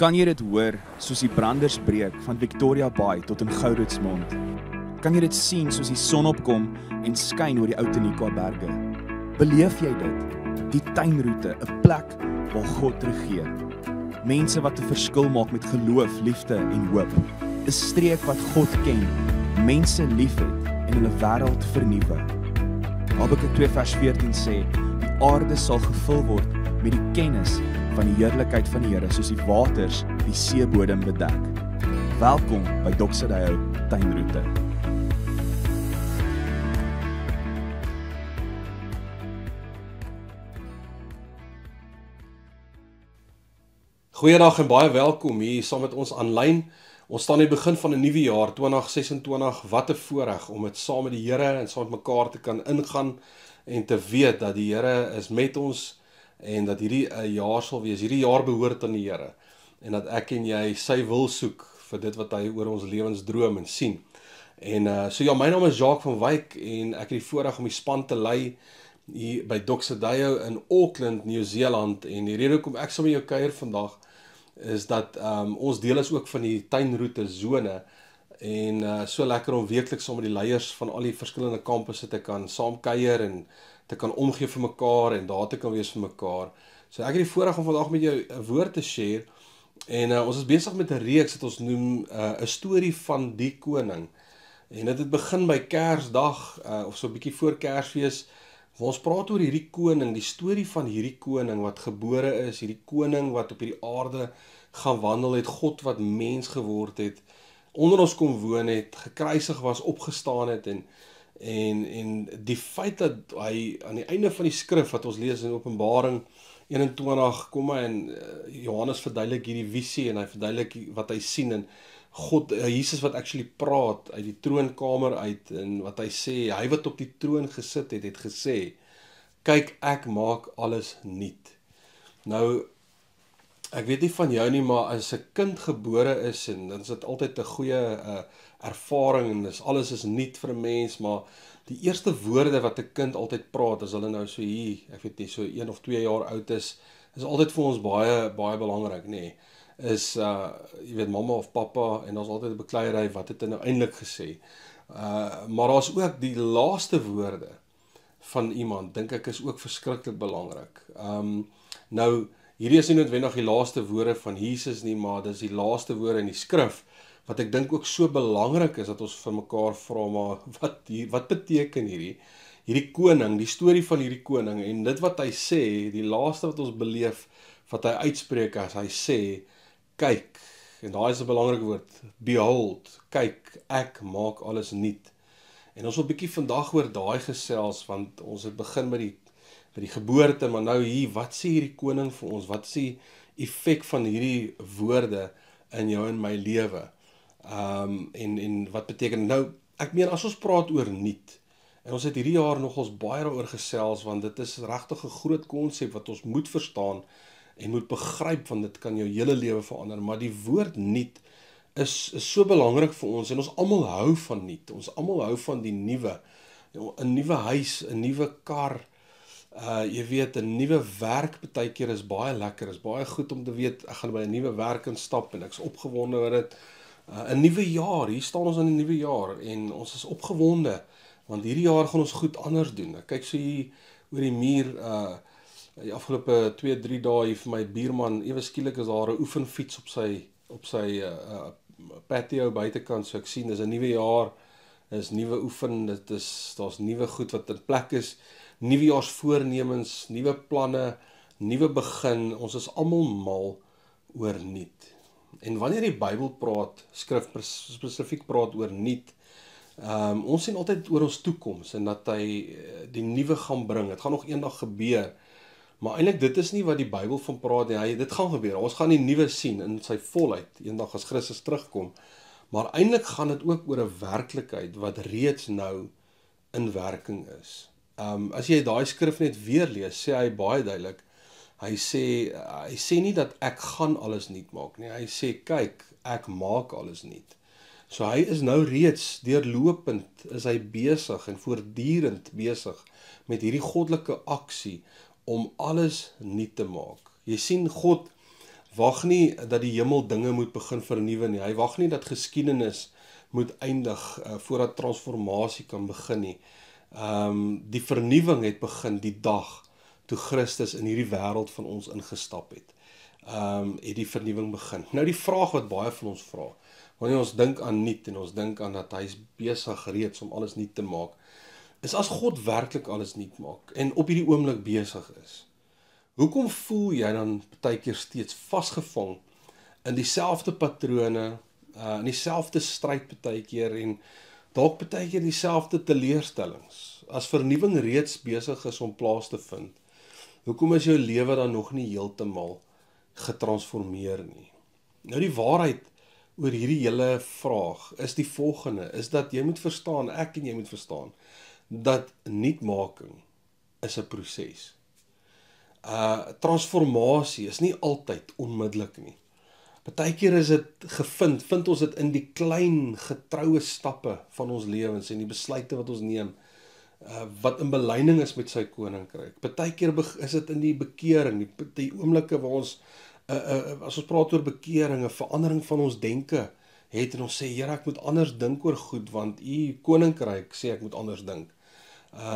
Kan jy dit hoor soos die branders breek van Victoria Bay tot in Gouritsmond? Kan jy dit sien soos die son opkom en skyn oor die Ou Tenikwa berge? Beleef jy dit? Die tuinroete, 'n plek waar God regeer. Mense wat 'n verskil maak met geloof, liefde en hoop. 'n Streek wat God ken, mense liefhet en hulle wêreld vernuwe. Habakuk 2 vers 14 sê, die aarde sal gevul word met die kennis van die heerlikheid van die Here, soos die waters die seebodem bedek. Welkom by Doxadeyo Tuinroete. Goeiedag en baie welkom hier saam met ons aanlyn. Ons staan in die begin van 'n nuwe jaar 2026. Wat 'n voorreg om dit saam met die Here en saam met mekaar te kan ingaan en te weet dat die Here is met ons en dat hierdie 'n jaar sal wees. Hierdie jaar behoort aan die Here en dat ek en jy sy wil soek vir dit wat hy oor ons lewens droom en sien. En my naam is Jacques van Wyk en ek het die voorreg om die span te lei hier by Doxadeyo in Auckland, Nieu-Seeland. En die rede hoekom ek saam met jou kuier vandag is dat ons deel is ook van die tuinroete zone en so lekker om weekliks saam met die leiers van al die verskillende kampusse te kan saam kuier en te kan omgee vir mekaar en daar te kan wees vir mekaar. So ek het die voorreg om vandag met jou 'n woord te share en ons is besig met 'n reeks wat ons noem 'n storie van die koning. En dit het begin by Kersdag of so 'n bietjie voor Kersfees. Ons praat oor hierdie koning, die storie van hierdie koning wat gebore is, hierdie koning wat op hierdie aarde gaan wandel het, God wat mens geword het, onder ons kom woon het, gekruisig was, opgestaan het en die feit dat hy aan die einde van die skrif wat ons lees in Openbaring 21 kom hy en Johannes verduidelik hierdie visie en hy verduidelik wat hy sien en God, Jesus wat actually praat uit die troonkamer uit en wat hy sê, hy wat op die troon gesit het, het gesê, kyk ek maak alles nuut. Nou, ek weet nie van jou nie, maar as 'n kind gebore is en dan is dit altyd 'n goeie ervaring en alles is nuut vir 'n mens, maar die eerste woorde wat 'n kind altyd praat, as hulle nou so hier, ek weet nie, so 1 of 2 jaar oud is altyd vir ons baie belangrik, nê. Is, jy weet, mamma of pappa, en daar's altyd 'n bekleierery, wat het hy nou eintlik gesê. Maar daar's ook die laaste woorde van iemand, dink ek is ook verskriklik belangrik. Nou, hierdie is nie noodwendig die laaste woorde van Jesus nie, maar dis die laaste woorde in die skrif, wat ek dink ook so belangrik is, dat ons vir mekaar vra, maar wat beteken hierdie koning, die storie van hierdie koning, en dit wat hy sê, die laaste wat ons beleef, wat hy uitspreek as hy sê, kyk, en daar is 'n belangrike woord, behold, kyk, ek maak alles nuut. En ons wil 'n bietjie vandag oor daai gesels, want ons het begin met die geboorte, maar nou hier, wat sê hierdie koning vir ons? Wat is die effek van hierdie woorde in jou en my lewe? En wat beteken, nou, ek meen, as ons praat oor nuut, en ons het hierdie jaar nogals baie daaroor gesels, want dit is regtig 'n groot konsep wat ons moet verstaan, en moet begryp, want dit kan jou hele lewe verander, maar die woord nuut is so belangrik vir ons, en ons almal hou van nuut, ons almal hou van die nuwe, 'n nuwe huis, 'n nuwe kar, jy weet, 'n nuwe werk, partykeer is baie lekker, is baie goed om te weet, ek gaan by 'n nuwe werk instap, en ek is opgewonde oor dit, 'n nuwe jaar, hier staan ons in 'n nuwe jaar, en ons is opgewonde, want hierdie jaar gaan ons goed anders doen. Ek kyk so hier oor die muur, die afgelope 2-3 dae hier vir my buurman, ewe skielik is daar 'n oefenfiets op sy patio buitekant, so ek sien, dis 'n nuwe jaar, dis nuwe oefen, daar's nuwe goed wat in plek is, nuwejaarsvoornemens, nuwe planne, nuwe begin, ons is almal mal oor nuut. En wanneer die Bybel praat, skrif spesifiek praat oor nuut, ons sien altyd oor ons toekoms, en dat hy die nuwe gaan bring, het gaan nog eendag gebeur, maar eintlik dit is nie wat die Bybel van praat nie, dit gaan gebeur, ons gaan die nuwe sien in sy volheid, eendag as Christus terugkom, maar eintlik gaan dit ook oor 'n werklikheid, wat reeds nou in werking is. As jy daai skrif net weer lees, sê hy baie duidelik, hy sê nie dat ek gaan alles nuut maak nie, hy sê, kyk, ek maak alles nuut. So hy is nou reeds deurlopend, is hy besig en voortdurend besig met hierdie goddelike aksie om alles nuut te maak. Jy sien God wag nie dat die hemel dinge moet begin vernuwe nie. Hy wag nie dat geskiedenis moet eindig voordat transformasie kan begin nie. Die vernuwing het begin die dag toe Christus in hierdie wêreld van ons ingestap het. Het die vernuwing begin. Nou die vraag wat baie van ons vra, wanneer ons dink aan nuut en ons dink aan dat hy is besig reeds om alles nuut te maak, is as God werklik alles nuut maak en op hierdie oomblik besig is, hoekom voel jy dan partykeer steeds vasgevang in dieselfde patrone, in dieselfde stryd partykeer en dalk partykeer dieselfde teleurstellings, as vernuwing reeds besig is om plaas te vind? Hoekom is jou lewe dan nog nie heeltemal getransformeer nie? Nou die waarheid oor hierdie hele vraag is die volgende, is dat jy moet verstaan, ek en jy moet verstaan, dat nuutmaking is 'n proses. Transformasie is nie altyd onmiddellik nie. Partykeer is dit vind ons dit in die klein getroue stappe van ons lewens en die besluite wat ons neem, wat in belyning is met sy koninkryk. Partykeer is dit in die bekering, die oomblikke waar ons, as ons praat oor bekering, 'n verandering van ons denke het en ons sê, Here, ek moet anders dink oor goed, want u koninkryk sê ek moet anders dink.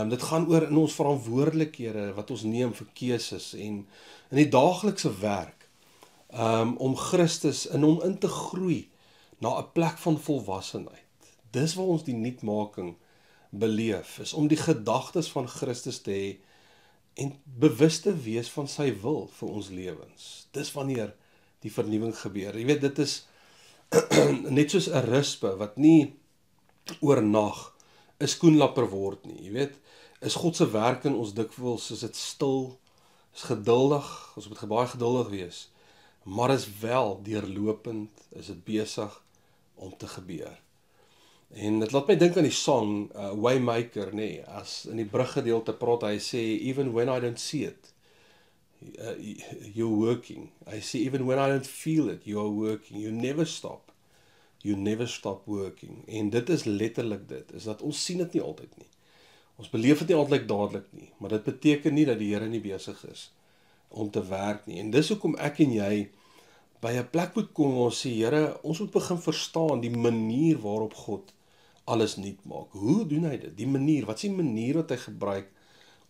Dit gaan oor in ons verantwoordelikhede wat ons neem vir keuses en in die daaglikse werk, om Christus in hom in te groei na 'n plek van volwassenheid. Dis waar ons die nuutmaking beleef, is om die gedagtes van Christus te hê en bewus te wees van sy wil vir ons lewens. Dis wanneer die vernuwing gebeur. Jy weet, dit is net soos 'n rispe wat nie oornag 'n skoenlapper word nie. Jy weet, is God se werk in ons dikwels, is dit stil, is geduldig, ons moet baie geduldig wees, maar is wel deurlopend, is dit besig om te gebeur. En dit laat my dink aan die song Waymaker, nee, as in die bruggedeelte praat hy sê, even when I don't see it, you're working. Hy sê, even when I don't feel it, you are working. You never stop working. En dit is letterlik dit, is dat ons sien dit nie altyd nie. Ons beleef dit nie altyd dadelik nie, maar dit beteken nie dat die Here nie besig is om te werk nie. En dis hoekom ek en jy by 'n plek moet kom waar ons sê, Here, ons moet begin verstaan die manier waarop God alles nuut maak. Hoe doen hy dit? Die manier, wat is die manier wat hy gebruik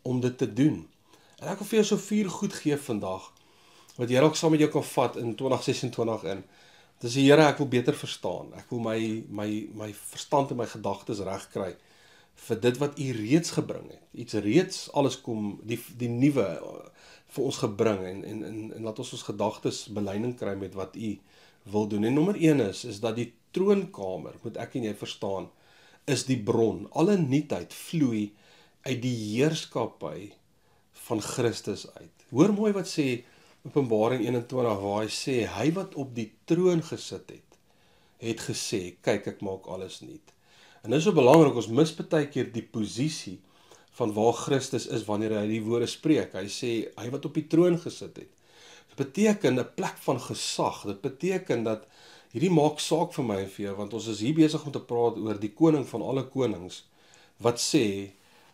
om dit te doen? En ek wil vir jou so 4 goed gee vandag, wat jy ook saam met jou kan vat in 2026 in. Dis die Here, ek wil beter verstaan. Ek wil my verstand en my gedagtes reg kry vir dit wat u reeds gebring het. Iets reeds, alles kom, die nuwe vir ons gebring en laat ons gedagtes belyning kry met wat u wil doen. En nommer 1 is dat die troonkamer, moet ek en jy verstaan, is die bron. Alle nuutheid vloei uit die heerskappy van Christus uit. Hoor mooi wat sê Openbaring 21, waar hy sê, hy wat op die troon gesit het gesê, kyk, ek maak alles nuut. En dit is so belangrik, ons mis partykeer die posisie van waar Christus is wanneer hy die woorde spreek. Hy sê, hy wat op die troon gesit het. Dit beteken 'n plek van gesag. Dit beteken dat hierdie maak saak vir my en vir jou, want ons is hier besig om te praat oor die koning van alle konings, wat sê,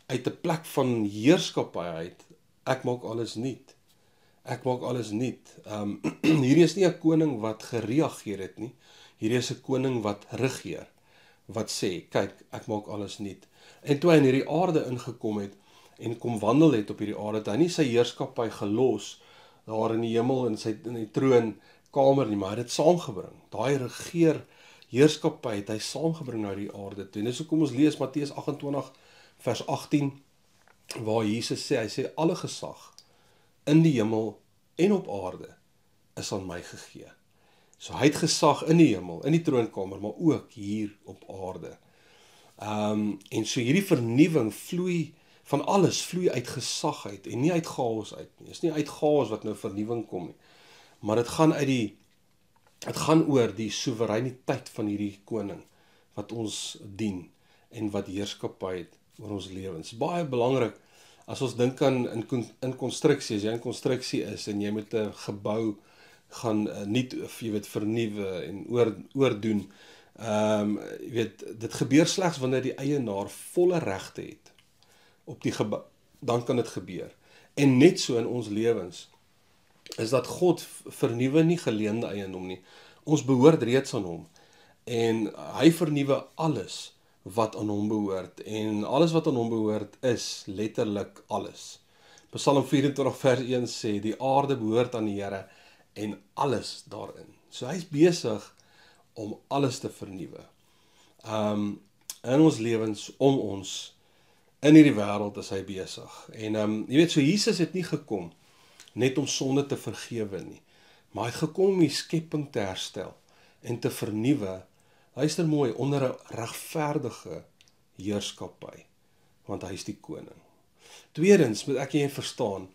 uit 'n plek van heerskappy uit, ek maak alles nuut. Ek maak alles nuut. Hierdie is nie 'n koning wat gereageer het nie. Hierdie is 'n koning wat regeer, wat sê, kyk, ek maak alles nuut. En toe hy in hierdie aarde ingekom het en kom wandel het op hierdie aarde, het hy nie sy heerskappy gelos daar in die hemel in die troonkamer nie, maar hy het dit saamgebring. Daai heerskappy het hy saamgebring na die aarde toe. En dis hoekom ons lees Matteus 28 vers 18 waar Jesus sê, hy sê, alle gesag in die hemel en op aarde is aan my gegee. So hy het gesag in die hemel, in die troonkamer, maar ook hier op aarde. En so hierdie vernuwing van alles vloei uit gesag uit en nie uit chaos uit nie. Dit is nie uit chaos wat nou vernuwing kom nie, maar dit gaan oor die soewereiniteit van hierdie koning wat ons dien en wat heerskappy het oor ons lewens. Baie belangrik as ons dink aan in konstruksie, as jy in konstruksie is en jy moet 'n gebou gaan vernuwe en oordoen. Dit gebeur slegs wanneer die eienaar volle regte het op die gebou, dan kan dit gebeur. En net so in ons lewens, is dat God vernuwe nie geleende eiendom nie. Ons behoort reeds aan hom. En hy vernuwe alles wat aan hom behoort. En alles wat aan hom behoort is letterlik alles. Psalm 24 vers 1 sê, die aarde behoort aan die Here en alles daarin. So hy is besig om alles te vernuwe. In ons lewens, om ons, in hierdie wêreld is hy besig. En jy weet, so Jesus het nie gekom net om sonde te vergewe nie, maar hy het gekom om die skepping te herstel en te vernuwe, luister mooi, onder 'n regverdige heerskappy, want hy is die koning. Tweedens, moet ek en jy verstaan,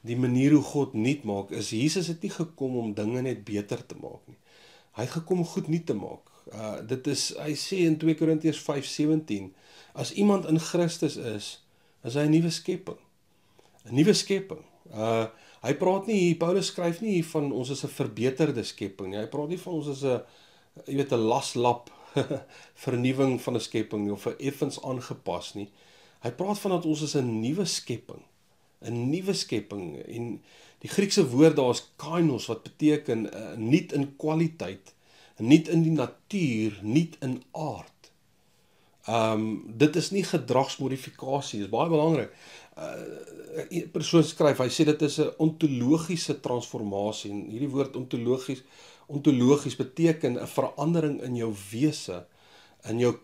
die manier hoe God nuut maak, is Jesus het nie gekom om dinge net beter te maak nie. Hy het gekom om goed nuut te maak. Hy sê in 2 Korintiërs 5:17, as iemand in Christus is hy 'n nuwe skepping. 'n Nuwe skepping. Hy praat nie, Paulus skryf nie van ons is 'n verbeterde skepping nie. Hy praat nie van ons is 'n laslap vernuwing van 'n skepping nie, of 'n effens aangepas nie. Hy praat van dat ons is 'n nuwe skepping. 'n Nuwe skepping. En die Griekse woord daar is kainos, wat beteken nuut in kwaliteit, nuut in die natuur, nuut in aard. Dit is nie gedragsmodifikasie, is baie belangrik. 'n Persoon skryf, hy sê dit is 'n ontologiese transformasie, en hierdie woord ontologies beteken 'n verandering in jou wese, in jou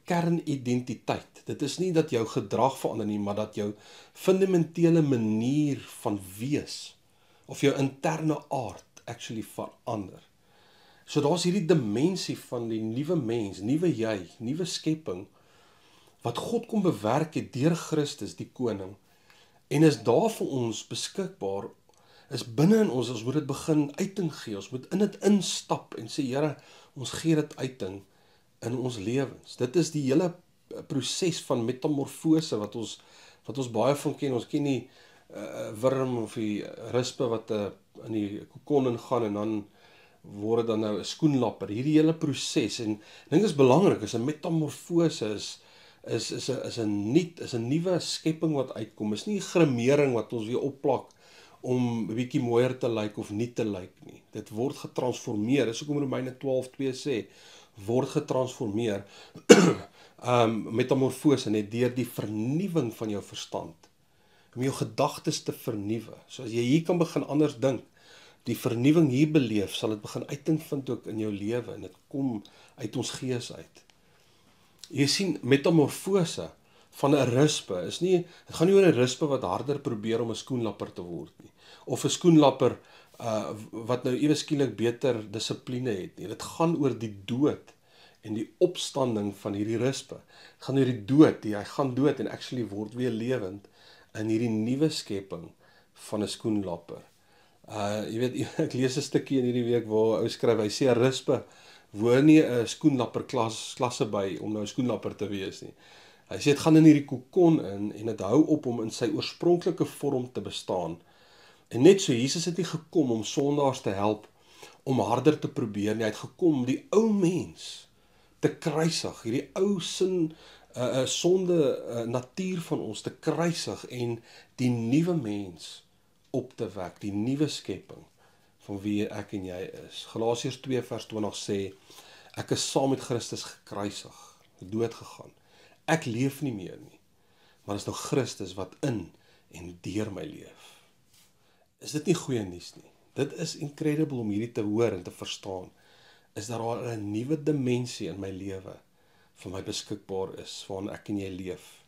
kernidentiteit. Dit is nie dat jou gedrag verander nie, maar dat jou fundamentele manier van wees, of jou interne aard actually verander. So daar's hierdie dimensie van die nuwe mens, nuwe jy, nuwe skepping, wat God kom bewerk het deur Christus, die koning, en is daar vir ons beskikbaar, is binne in ons moet dit begin uiting gee, ons moet in dit instap, en sê, Here, ons gee dit uiting in ons lewens. Dit is die hele proses van metamorfose, wat ons baie van ken. Ons ken die wurm of die rispe wat in die kokon ingaan, en dan word dan nou 'n skoenlapper. Hierdie hele proses, en ding is belangrik, is 'n metamorfose, is 'n nuwe skepping wat uitkom. Is nie grimering wat ons weer opplak om 'n bietjie mooier te lyk of nie te lyk nie. Dit word getransformeer. Dis hoekom Romeine 12:2 sê, word getransformeer, metamorfose, net deur die vernuwing van jou verstand, om jou gedagtes te vernuwe. So as jy hier kan begin anders dink, die vernuwing hier beleef, sal dit begin uiting vind ook in jou lewe, en dit kom uit ons gees uit. Jy sien, metamorfose van 'n rispe is nie, dit gaan nie oor 'n rispe wat harder probeer om 'n skoenlapper te word nie, of 'n skoenlapper wat nou ewe skielik beter dissipline het nie. Dit gaan oor die dood en die opstanding van hierdie rispe. Dit gaan oor die dood, hy gaan dood en actually word weer lewend in hierdie nuwe skepping van 'n skoenlapper. Jy weet, ek lees 'n stukkie in hierdie week waar 'n ou skryf, hy sê 'n rispe woon nie 'n skoenlapper klasse by om nou 'n skoenlapper te wees nie. Hy sê dit gaan in hierdie kokon in en dit hou op om in sy oorspronklike vorm te bestaan. En net so, Jesus het nie gekom om sondaars te help om harder te probeer nie. Hy het gekom om die ou mens te kruisig, hierdie ou sonde natuur van ons te kruisig en die nuwe mens op te wek, die nuwe skepping van wie ek en jy is. Galasiërs 2 vers 20 sê, ek is saam met Christus gekruisig, dood gegaan. Ek leef nie meer nie, maar is nou Christus wat in en deur my leef. Is dit nie goeie nuus nie? Dit is incredible om hierdie te hoor en te verstaan. Is daar al 'n nuwe dimensie in my lewe vir my beskikbaar is, waarin ek en jy leef.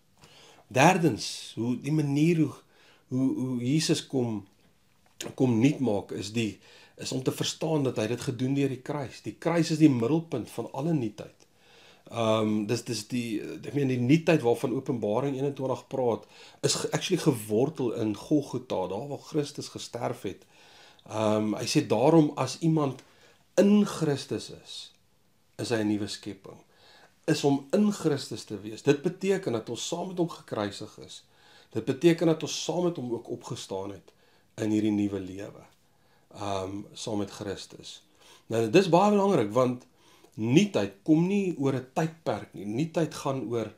Derdens, die manier hoe Jesus kom nuut maak, is om te verstaan dat hy dit gedoen deur die kruis. Die kruis is die middelpunt van alle nuutheid. Dis die nuutheid waarvan Openbaring 21 praat, is actually gewortel in Golgotha, daar waar Christus gesterf het. Hy sê daarom, as iemand in Christus is hy 'n nuwe skepping. Is om in Christus te wees. Dit beteken dat ons saam met hom gekruisig is. Dit beteken dat ons saam met hom ook opgestaan het in hierdie nuwe lewe. Saam met Christus. Nou, dit is baie belangrik, want nuutheid kom nie oor 'n tydperk nie. Nuutheid gaan oor,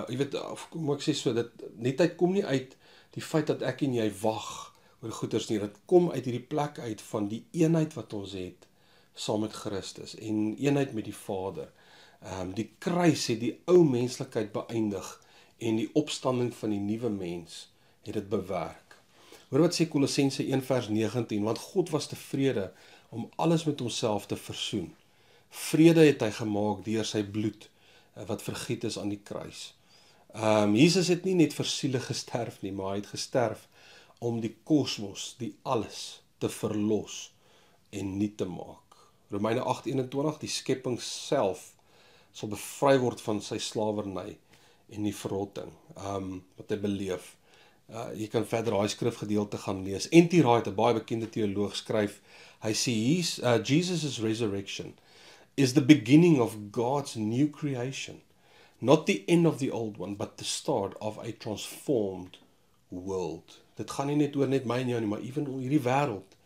jy weet, kom ek sê so, nuutheid kom nie uit die feit dat ek en jy wag oor goeders nie. Dit kom uit hierdie plek uit van die eenheid wat ons het saam met Christus en eenheid met die Vader. Die kruis het die ou menslikheid beëindig en die opstanding van die nuwe mens het dit bewerk. Hoor wat sê Kolossense 1 vers 19, want God was tevrede om alles met homself te versoen. Vrede het hy gemaak deur sy bloed wat vergiet is aan die kruis. Jesus het nie net vir siele gesterf nie, maar hy het gesterf om die kosmos, die alles, te verlos en nuut te maak. Romeine 8:21, die skepping self sal bevry word van sy slawerny en die verrotting, wat hy beleef. Jy kan verder daai skrifgedeelte gaan lees. N.T. Wright, 'n baie bekende teoloog, skryf, hy sê, Jesus' resurrection is the beginning of God's new creation. Not the end of the old one, but the start of a transformed world. Dit gaan nie net oor net my en jou nie, maar ewen hierdie wêreld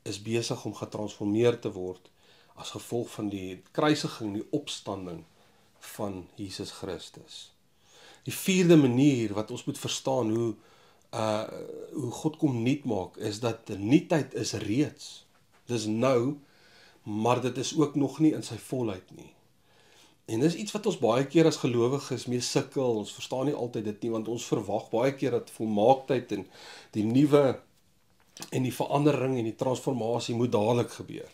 is besig om getransformeer te word as gevolg van die kruisiging, die opstanding van Jesus Christus. Die vierde manier wat ons moet verstaan hoe God kom nuut maak, is dat die nuutheid is reeds. Dis nou, maar dit is ook nog nie in sy volheid nie. En dis iets wat ons baie keer as gelowiges mee sukkel, ons verstaan nie altyd dit nie, want ons verwag baie keer dat volmaaktheid en die nuwe en die verandering en die transformasie moet dadelik gebeur.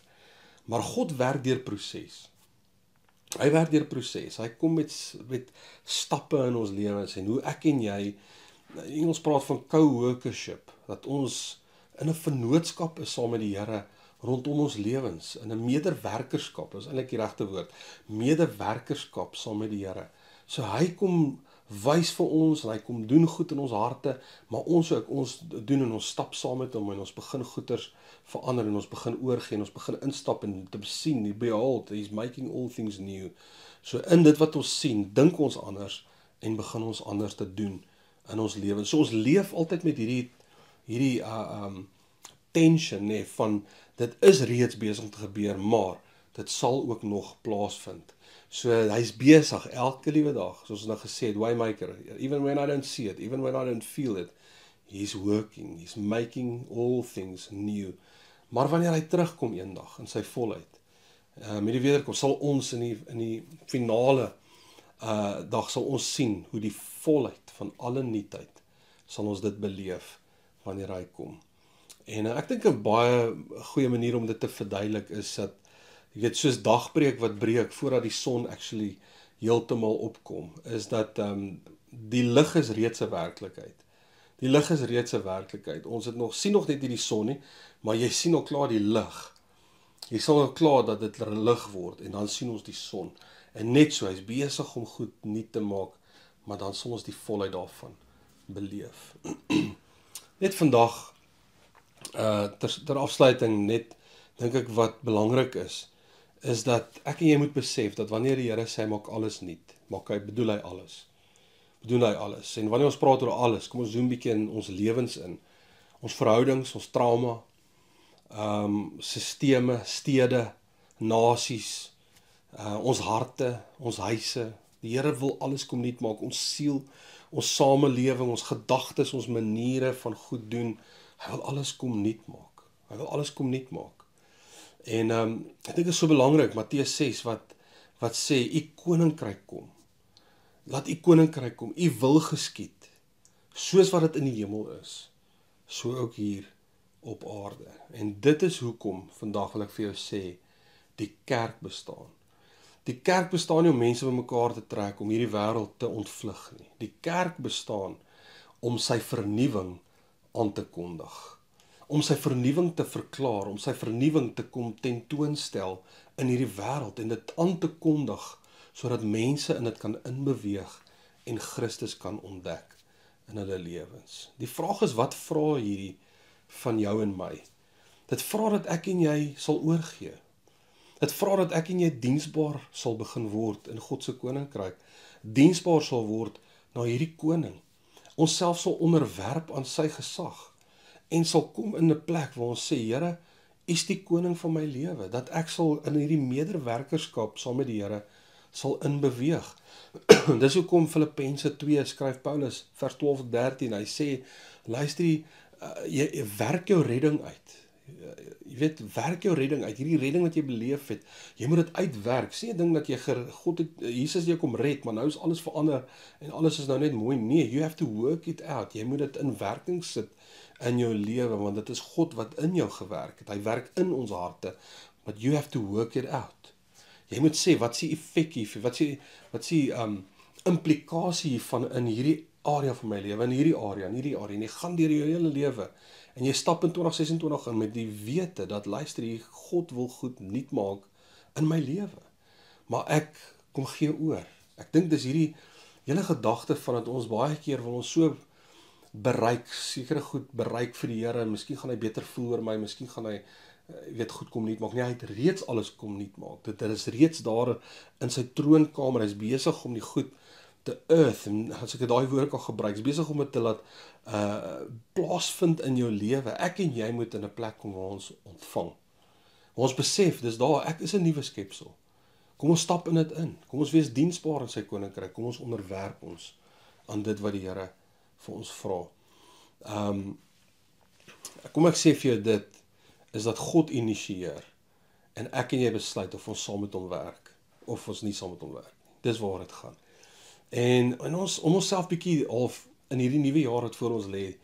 Maar God werk deur proses. Hy werk deur proses. Hy kom met stappe in ons lewens en hoe ek en jy, ons praat van co-workership, dat ons in 'n vennootskap is saam met die Here rondom ons lewens, in 'n mederwerkerskap, dis eintlik die regte woord, mederwerkerskap saam met die Here. So hy kom wys vir ons, en hy kom doen goed in ons harte, maar ons doen en ons stap saam met hom, en ons begin goeders verander, en ons begin oorgee, en ons begin instap, en te sien, behold, he's making all things new. So in dit wat ons sien, dink ons anders, en begin ons anders te doen in ons lewens. So ons leef altyd met hierdie tension, nee, van dit is reeds besig om te gebeur, maar dit sal ook nog plaasvind. So hy's besig elke liewe dag, soos ons nou gesê het, Waymaker, even when I don't see it, even when I don't feel it, he's working, he's making all things new. Maar wanneer hy terugkom eendag in sy volheid, met die wederkoms, sal ons in die finale dag sal ons sien hoe die volheid van alle nuutheid sal ons dit beleef wanneer hy kom. En ek dink 'n baie goeie manier om dit te verduidelik is dat, jy weet, soos dagbreek wat breek voordat die son actually heeltemal opkom, is dat die lig is reeds 'n werklikheid. Die lig is reeds 'n werklikheid. Ons sien nog net nie die son nie, maar jy sien al klaar die lig. Jy sal al klaar dat dit lig word en dan sien ons die son. En net so, hy's besig om goed nuut te maak, maar dan sal ons die volheid daarvan beleef. Net vandag, ter afsluiting, net dink ek wat belangrik is dat ek en jy moet besef dat wanneer die Here sê maak alles nuut, bedoel hy alles. Bedoel hy alles. En wanneer ons praat oor alles, kom ons zoom 'n bietjie in ons lewens in. Ons verhoudings, ons trauma, sisteme, stede, nasies, ons harte, ons huise. Die Here wil alles kom nuut maak, ons siel, ons samelewing, ons gedagtes, ons maniere van goed doen. Hy wil alles kom nuut maak. Hy wil alles kom nuut maak. En ek dink dit is so belangrik, Matteus 6 wat sê, u koninkryk kom. Laat u koninkryk kom, u wil geskied, soos wat dit in die hemel is, so ook hier op aarde. En dit is hoekom vandag wil ek vir jou sê, die kerk bestaan. Die kerk bestaan nie om mense bymekaar te trek, om hierdie wêreld te ontvlug nie. Die kerk bestaan om sy vernuwing aan te kondig. Om sy vernuwing te verklaar, om sy vernuwing te kom tentoonstel in hierdie wêreld en dit aan te kondig, sodat mense in dit kan inbeweeg en Christus kan ontdek in hulle lewens. Die vraag is, wat vra hierdie van jou en my? Dit vra dat ek en jy sal oorgee. Dit vra dat ek en jy diensbaar sal begin word in God se koninkryk. Diensbaar sal word na hierdie koning. Ons self sal onderwerp aan sy gesag en sal kom in 'n plek waar ons sê, Here, U is die koning van my lewe, dat ek sal in hierdie mederwerkerskap saam met die Here sal inbeweeg. Dis hoekom Filippense 2 skryf Paulus, vers 12-13, hy sê, luister, jy werk jou redding uit. Jy weet, werk jou redding uit. Hierdie redding wat jy beleef het, jy moet dit uitwerk. Sê 'n ding dat God het, Jesus jou kom red, maar nou is alles verander en alles is nou net mooi. Nee, you have to work it out. Jy moet dit in werking sit in jou lewe, want dit is God wat in jou gewerk het. Hy werk in ons harte, but you have to work it out. Jy moet sê, wat is die effek hier, wat is die implikasie hiervan in hierdie area van my lewe, in hierdie area, en jy gaan deur jou hele lewe, en jy stap in 2026 in met die wete, dat luister hier, God wil goed nuut maak in my lewe, maar ek kom gee oor. Ek dink dis hierdie hele gedagte van dat ons baie keer wil ons so bereik, sekere goed bereik vir die Here, miskien gaan hy beter voel oor my, miskien gaan hy weet goed kom nuut maak. Nee, hy het reeds alles kom nuut maak. Dit is reeds daar in sy troonkamer, hy is besig om die goed te earth, en as ek daai woord kan gebruik, is besig om dit te laat plaasvind in jou lewe. Ek en jy moet in 'n plek kom waar ons ontvang. Waar ons besef, dis daar, ek is 'n nuwe skepsel. Kom ons stap in dit in. Kom ons wees diensbaar in sy koninkryk. Kom ons onderwerp ons aan dit wat die Here vir ons vra. Kom ek sê vir jou dit, is dat God initieer, en ek en jy besluit of ons saam met hom werk, of ons nie saam met hom werk. Dis waar dit gaan. En ons, om onsself bietjie half in hierdie nuwe jaar wat voor ons lê,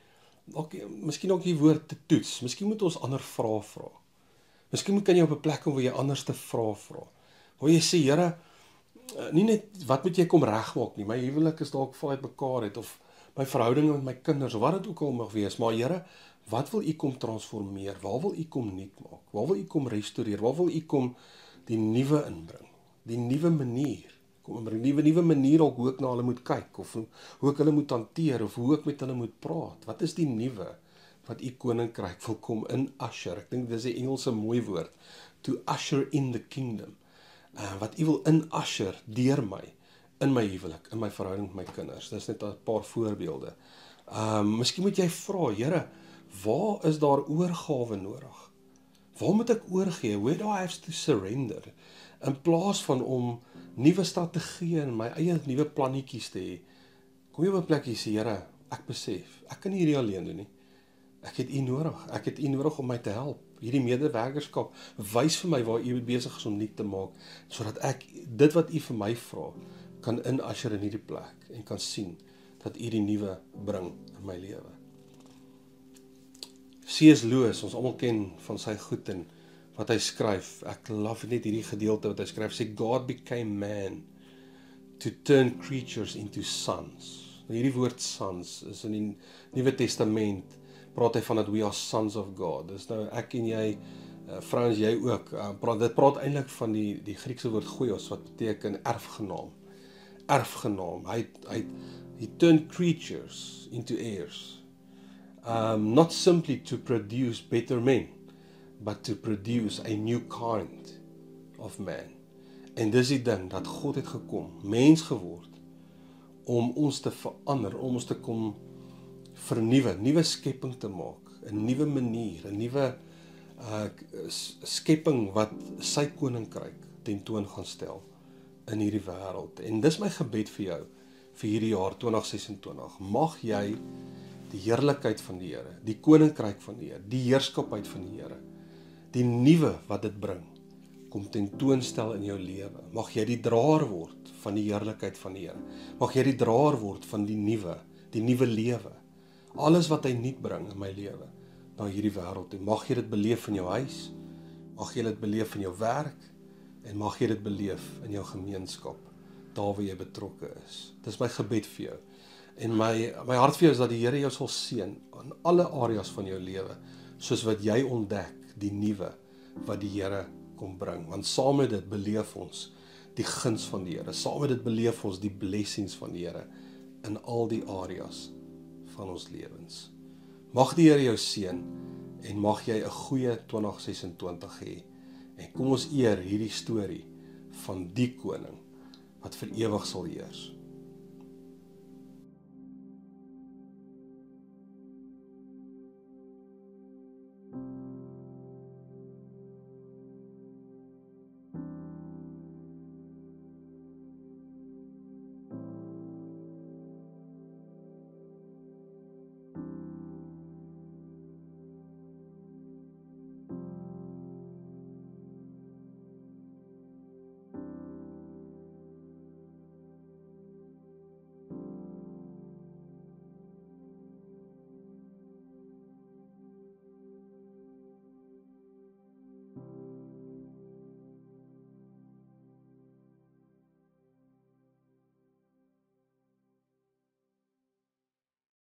miskien ook die woord te toets, miskien moet ons ander vrae vra. Miskien kan jy op 'n plek kom waar jy anders te vrae vra. Waar jy sê, Here, nie net wat moet jy kom regmaak nie, my huwelik is dalk vol uitmekaar het, of my verhouding met my kinders, of wat dit ook al mag wees, maar Here, wat wil U kom transformeer? Waar wil U kom nuut maak? Waar wil U kom restoreer? Waar wil U kom die nuwe inbring? Die nuwe manier. Kom inbring, nuwe manier ook hoe ek na hulle moet kyk, of hoe ek hulle moet hanteer, of hoe ek met hulle moet praat. Wat is die nuwe wat U koninkryk wil kom in usher? Ek dink dis 'n Engelse mooi woord. To usher in the kingdom. Wat U wil in usher deur my, in my huwelik, in my verhouding met my kinders. Dis net 'n paar voorbeelde. Miskien moet jy vra, Here, waar is daar oorgawe nodig? Waar moet ek oorgee? Where do I have to surrender? In plaas van om nuwe strategieë en my eie nuwe plannetjies te hê, kom jy op 'n plek hier sê, Here, ek besef, ek kan nie hierdie alleen doen nie. Ek het U nodig. Ek het U nodig om my te help. Hierdie medewerkerskap, wys vir my waar U besig is om nuut te maak, sodat ek dit wat U vir my vra, kan in-usher in hierdie plek en kan sien dat U die nuwe bring in my lewe. C.S. Lewis, ons almal ken van sy goed en wat hy skryf. Ek love net hierdie gedeelte wat hy skryf. Sê God became man to turn creatures into sons. Nou hierdie woord sons is in die Nuwe Testament praat hy van dat we are sons of God. Dis nou ek en jy, vrouens jy ook, dit praat eintlik van die Griekse woord goios wat beteken erfgenaam. Erfgenaam. He turned creatures into heirs. Not simply to produce better men, but to produce a new kind of man. En dis die ding, dat God het gekom, mens geword, om ons te verander, om ons te kom vernuwe, nuwe skepping te maak, 'n nuwe manier, 'n nuwe skepping wat sy koninkryk tentoon gaan stel in hierdie wêreld. En dis my gebed vir jou, vir hierdie jaar 2026. Mag jy die heerlikheid van die Here, die koninkryk van die Here, die heerskapheid van die Here, die nuwe wat dit bring, kom tentoonstel in jou lewe. Mag jy die draer word van die heerlikheid van die Here. Mag jy die draer word van die nuwe lewe. Alles wat hy nuut bring in my lewe, na hierdie wêreld. En mag jy dit beleef in jou huis, mag jy dit beleef in jou werk, en mag jy dit beleef in jou gemeenskap, daar waar jy betrokke is. Dis my gebed vir jou. En my hart vir jou is dat die Here jou sal seën in alle areas van jou lewe, soos wat jy ontdek die nuwe wat die Here kom bring. Want saam met dit beleef ons die guns van die Here. Saam met dit beleef ons die blessings van die Here in al die areas van ons lewens. Mag die Here jou seën en mag jy 'n goeie 2026 hê. En kom ons eer hierdie storie van die koning wat vir ewig sal heers.